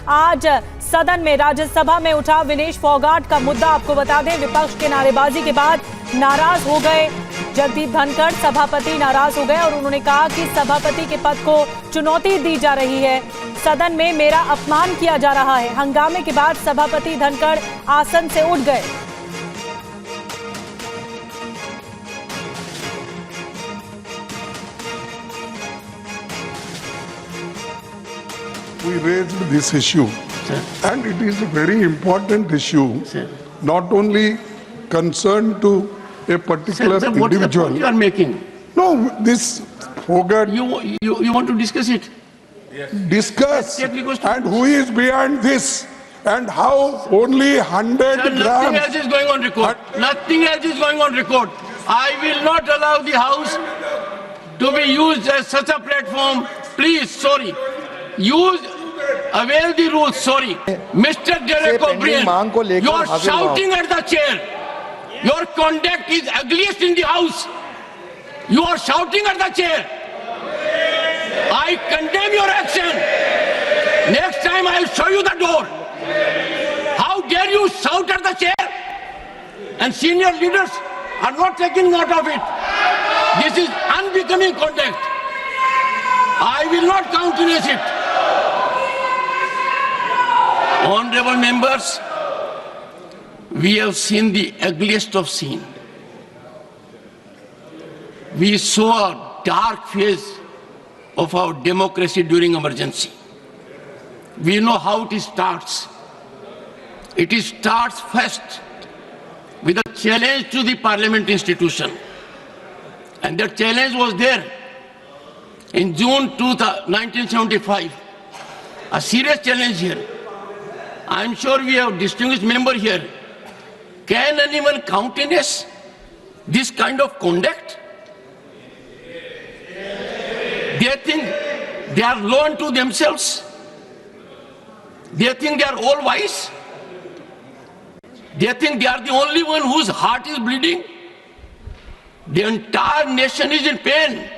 आज सदन में राज्यसभा में उठा विनेश फोगाट का मुद्दा। आपको बता दें, विपक्ष के नारेबाजी के बाद नाराज हो गए जगदीप धनखड़, सभापति नाराज हो गए और उन्होंने कहा कि सभापति के पद को चुनौती दी जा रही है, सदन में मेरा अपमान किया जा रहा है। हंगामे के बाद सभापति धनखड़ आसन से उठ गए। We raised this issue, Sir. and it is a very important issue, Sir. not only concerned to a particular Sir, what is the individual. point you are making? No, this Fogart You want to discuss it? discuss Yes, yes, yes. and who is behind this and how only 100 Sir, nothing grams. else is going on record. Nothing else is going on record. I will not allow the House to be used as such a platform. Please, sorry. Avail the rules, sorry. Mr. Derek O'Brien, you are shouting at the chair. Your conduct is ugliest in the House. You are shouting at the chair. I condemn your action. Next time I will show you the door. How dare you shout at the chair? And senior leaders are not taking note of it. This is unbecoming conduct. I will not countenance it. Honorable members, we have seen the ugliest of scene. We saw a dark phase of our democracy during emergency. We know how it starts. It starts first with a challenge to the parliament institution. And that challenge was there in June 1975. A serious challenge here. I'm sure we have distinguished member here. Can anyone countenance this kind of conduct? They think they are law unto themselves. They think they are all wise. They think they are the only one whose heart is bleeding. The entire nation is in pain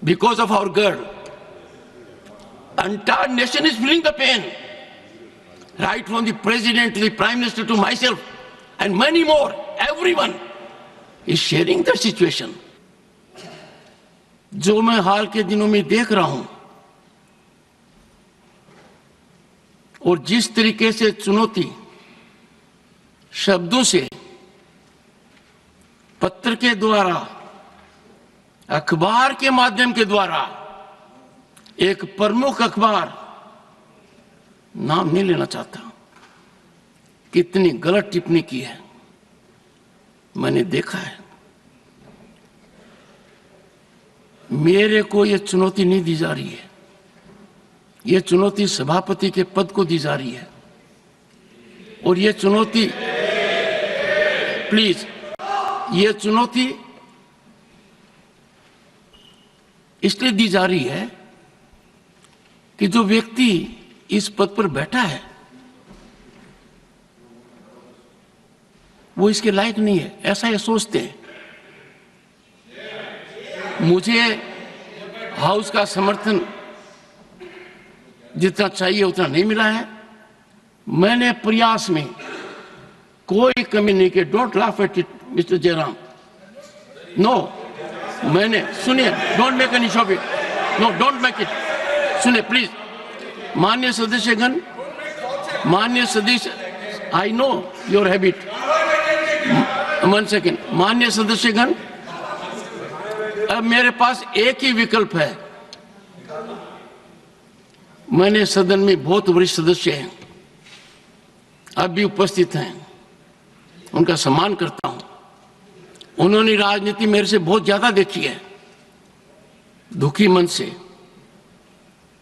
because of our girl. Entire nation is feeling the pain. Right from the president to the prime minister to myself and many more, everyone is sharing the situation. जो मैं हाल के दिनों में देख रहा हूं और जिस तरीके से चुनौती शब्दों से, पत्र के द्वारा, अखबार के माध्यम के द्वारा, एक प्रमुख अखबार, नाम नहीं लेना चाहता, कितनी गलत टिप्पणी की है, मैंने देखा है। मेरे को यह चुनौती नहीं दी जा रही है, यह चुनौती सभापति के पद को दी जा रही है। और यह चुनौती, प्लीज, यह चुनौती इसलिए दी जा रही है कि जो व्यक्ति इस पद पर बैठा है वो इसके लायक नहीं है, ऐसा ये सोचते हैं। मुझे हाउस का समर्थन जितना चाहिए उतना नहीं मिला है। मैंने प्रयास में कोई कमी नहीं की। Don't laugh at it mister Jayaram. No, मैंने, सुनिए, don't make any show of it. No, don't make it. सुनिए प्लीज। माननीय सदस्यगण, माननीय सदस्य, I know your habit. 1 second. माननीय सदस्यगण, अब मेरे पास एक ही विकल्प है। मैंने सदन में बहुत वरिष्ठ सदस्य हैं, अब भी उपस्थित हैं, उनका सम्मान करता हूं। उन्होंने राजनीति मेरे से बहुत ज्यादा देखी है। दुखी मन से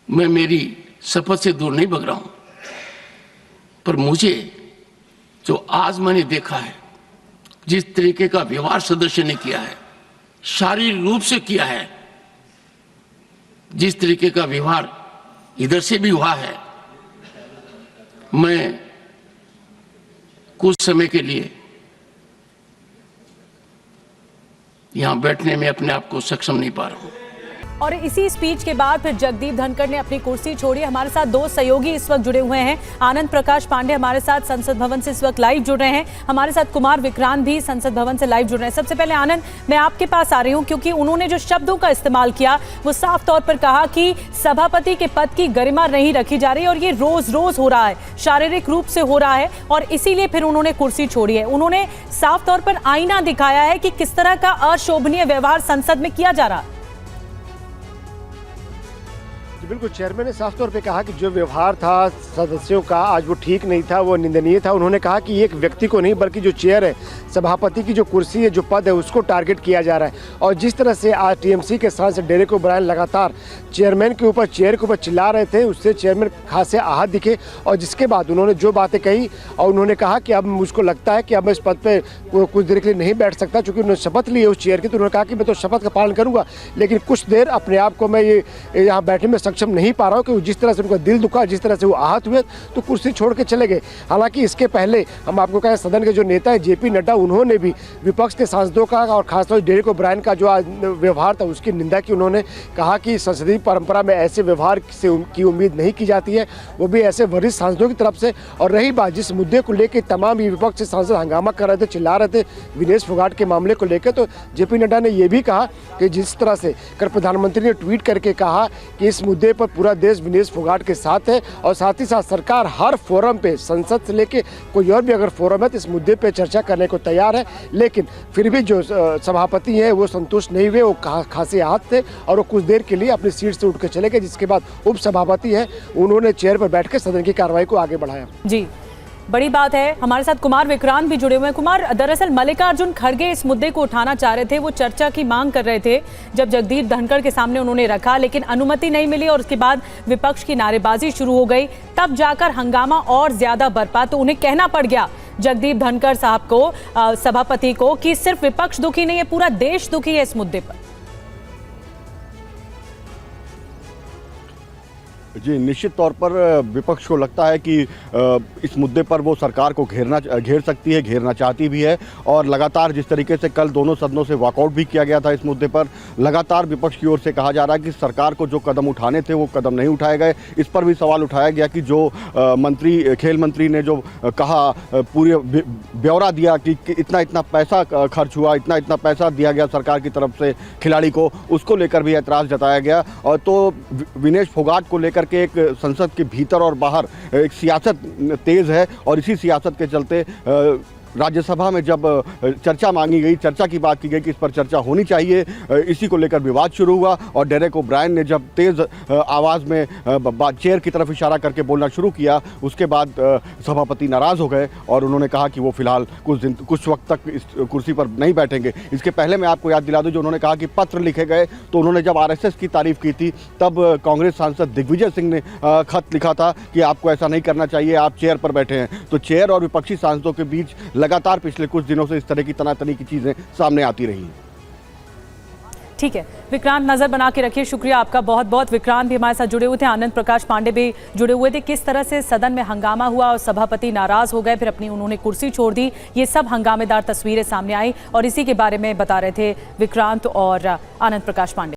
मैं मेरी शपथ से दूर नहीं भग रहा हूं, पर मुझे जो आज मैंने देखा है, जिस तरीके का व्यवहार सदस्य ने किया है, शारीरिक रूप से किया है, जिस तरीके का व्यवहार इधर से भी हुआ है, मैं कुछ समय के लिए यहां बैठने में अपने आप को सक्षम नहीं पा रहा हूं। और इसी स्पीच के बाद फिर जगदीप धनखड़ ने अपनी कुर्सी छोड़ी। हमारे साथ दो सहयोगी इस वक्त जुड़े हुए हैं। आनंद प्रकाश पांडे हमारे साथ संसद भवन से इस वक्त लाइव जुड़ रहे हैं। हमारे साथ कुमार विक्रांत भी संसद भवन से लाइव जुड़ रहे हैं। सबसे पहले आनंद, मैं आपके पास आ रही हूं क्योंकि उन्होंने जो शब्दों का इस्तेमाल किया वो साफ तौर पर कहा कि सभापति के पद की गरिमा नहीं रखी जा रही और ये रोज रोज हो रहा है, शारीरिक रूप से हो रहा है और इसीलिए फिर उन्होंने कुर्सी छोड़ी है। उन्होंने साफ तौर पर आईना दिखाया है कि किस तरह का अशोभनीय व्यवहार संसद में किया जा रहा है। बिल्कुल, चेयरमैन ने साफ तौर पे कहा कि जो व्यवहार था सदस्यों का आज वो ठीक नहीं था, वो निंदनीय था। उन्होंने कहा कि एक व्यक्ति को नहीं बल्कि जो चेयर है, सभापति की जो कुर्सी है, जो पद है, उसको टारगेट किया जा रहा है। और जिस तरह से आज टीएमसी के सांसद डेरेक ओब्रायन लगातार चेयरमैन के ऊपर चेयर के ऊपर चिल्ला रहे थे, उससे चेयरमैन खासे आहत दिखे। और जिसके बाद उन्होंने जो बातें कही और उन्होंने कहा कि अब मुझको लगता है कि अब मैं इस पद पर कुछ देर के लिए नहीं बैठ सकता, चूँकि उन्होंने शपथ ली है उस चेयर की। तो उन्होंने कहा कि मैं तो शपथ का पालन करूँगा, लेकिन कुछ देर अपने आप को मैं ये यहाँ बैठने में सक्षम नहीं पा रहा हूँ, कि जिस तरह से उनका दिल दुखा, जिस तरह से वो आहत हुए तो कुर्सी छोड़ के चले गए। हालांकि इसके पहले हम आपको कहें, सदन के जो नेता है जेपी नड्डा, उन्होंने भी विपक्ष के सांसदों का और खासतौर से डेरेक ओब्रायन का जो व्यवहार था उसकी निंदा की। उन्होंने कहा कि संसदीय परंपरा में ऐसे व्यवहार की उम्मीद नहीं की जाती है, वो भी ऐसे वरिष्ठ सांसदों की तरफ से। और रही बात जिस मुद्दे को लेकर तमाम ये विपक्ष के सांसद हंगामा कर रहे थे, चिल्ला रहे थे विनेश फोगाट के मामले को लेकर, तो जेपी नड्डा ने यह भी कहा कि जिस तरह से कल प्रधानमंत्री ने ट्वीट करके कहा कि इस मुद्दे पर पूरा देश विनेश फोगाट के साथ है और साथ ही साथ सरकार हर फोरम पे, संसद से लेके कोई और भी अगर फोरम है तो इस मुद्दे पे चर्चा करने को तैयार है। लेकिन फिर भी जो सभापति हैं वो संतुष्ट नहीं हुए, वो खासे आहत थे और वो कुछ देर के लिए अपनी सीट से उठ के चले गए। जिसके बाद उप सभापति हैं, उन्होंने चेयर पर बैठकर सदन की कार्रवाई को आगे बढ़ाया। जी, बड़ी बात है। हमारे साथ कुमार विक्रांत भी जुड़े हुए हैं। कुमार, दरअसल मल्लिकार्जुन खड़गे इस मुद्दे को उठाना चाह रहे थे, वो चर्चा की मांग कर रहे थे जब जगदीप धनखड़ के सामने उन्होंने रखा, लेकिन अनुमति नहीं मिली और उसके बाद विपक्ष की नारेबाजी शुरू हो गई। तब जाकर हंगामा और ज्यादा बरपा, तो उन्हें कहना पड़ गया जगदीप धनखड़ साहब को, सभापति को, कि सिर्फ विपक्ष दुखी नहीं है, पूरा देश दुखी है इस मुद्दे पर। जी, निश्चित तौर पर विपक्ष को लगता है कि इस मुद्दे पर वो सरकार को घेर सकती है, घेरना चाहती भी है। और लगातार जिस तरीके से कल दोनों सदनों से वॉकआउट भी किया गया था इस मुद्दे पर, लगातार विपक्ष की ओर से कहा जा रहा है कि सरकार को जो कदम उठाने थे वो कदम नहीं उठाए गए। इस पर भी सवाल उठाया गया कि जो खेल मंत्री ने जो कहा, पूरे ब्यौरा दिया कि इतना इतना पैसा खर्च हुआ, इतना इतना पैसा दिया गया सरकार की तरफ से खिलाड़ी को, उसको लेकर भी ऐतराज़ जताया गया। और तो विनेश फोगाट को लेकर के एक संसद के भीतर और बाहर एक सियासत तेज है और इसी सियासत के चलते राज्यसभा में जब चर्चा मांगी गई, चर्चा की बात की गई कि इस पर चर्चा होनी चाहिए, इसी को लेकर विवाद शुरू हुआ। और डेरेक ओब्रायन ने जब तेज़ आवाज़ में चेयर की तरफ इशारा करके बोलना शुरू किया, उसके बाद सभापति नाराज़ हो गए और उन्होंने कहा कि वो फिलहाल कुछ वक्त तक इस कुर्सी पर नहीं बैठेंगे। इसके पहले मैं आपको याद दिला दूं, जो उन्होंने कहा कि पत्र लिखे गए, तो उन्होंने जब आरएसएस की तारीफ की थी तब कांग्रेस सांसद दिग्विजय सिंह ने खत लिखा था कि आपको ऐसा नहीं करना चाहिए, आप चेयर पर बैठे हैं। तो चेयर और विपक्षी सांसदों के बीच लगातार पिछले कुछ दिनों से इस तरह की तनातनी की चीजें सामने आती रही हैं। ठीक है विक्रांत, नजर बना के रखिए। शुक्रिया आपका बहुत बहुत। विक्रांत भी हमारे साथ जुड़े हुए थे, आनंद प्रकाश पांडे भी जुड़े हुए थे। किस तरह से सदन में हंगामा हुआ और सभापति नाराज हो गए, फिर अपनी उन्होंने कुर्सी छोड़ दी, ये सब हंगामेदार तस्वीरें सामने आई और इसी के बारे में बता रहे थे विक्रांत और आनंद प्रकाश पांडे।